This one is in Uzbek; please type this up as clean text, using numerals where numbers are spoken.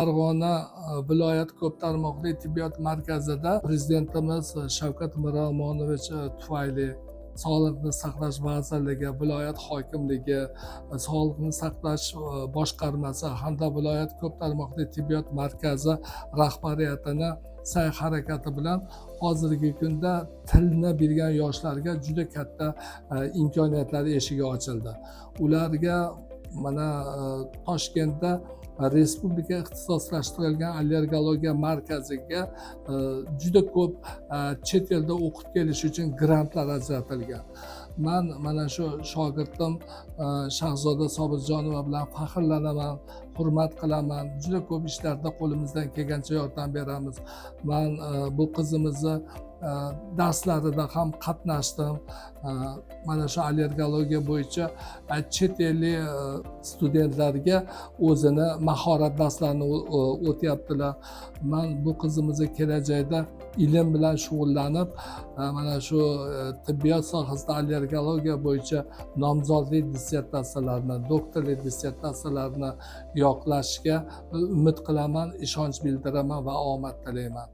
Farg'ona viloyat ko'p tarmoqli tibbiyot markazida Prezidentimiz Shavkat Miromonovich tufayli Sog'liqni saqlash vazirligi, viloyat hokimligi, sog'liqni saqlash boshqarmasi hamda viloyat ko'p tarmoqli tibbiyot markazi rahbariyatini sa'y harakati bilan hozirgi kunda tilni bilgan yoshlarga juda katta imkoniyatlar eshigi ochildi. Ularga mana Toshkentda Respublika ixtisoslashtirilgan allergologiya markaziga juda ko'p chet elda o'qib kelish uchun grantlar ajratilgan. Men mana shu shogirdim Shahzoda Sobirjonova bilan faxrlanaman, hurmat qilaman. Juda ko'p ishlarda qo'limizdan kelgancha yordam beramiz. Men bu qizimizni darslarida ham qatnashdim. Mana shu allergologiya bo'yicha chet ellik studentlarga o'zini mahorat darslarini o'tyaptilar. Men bu qizimizni kelajakda ilm bilan shug'ullanib, mana shu tibbiyot sohasida allergologiya bo'yicha nomzodlik dissertatsiyalarini, doktorlik dissertatsiyalarini yoqlashga umid qilaman, ishonch bildiraman va omad tilayman.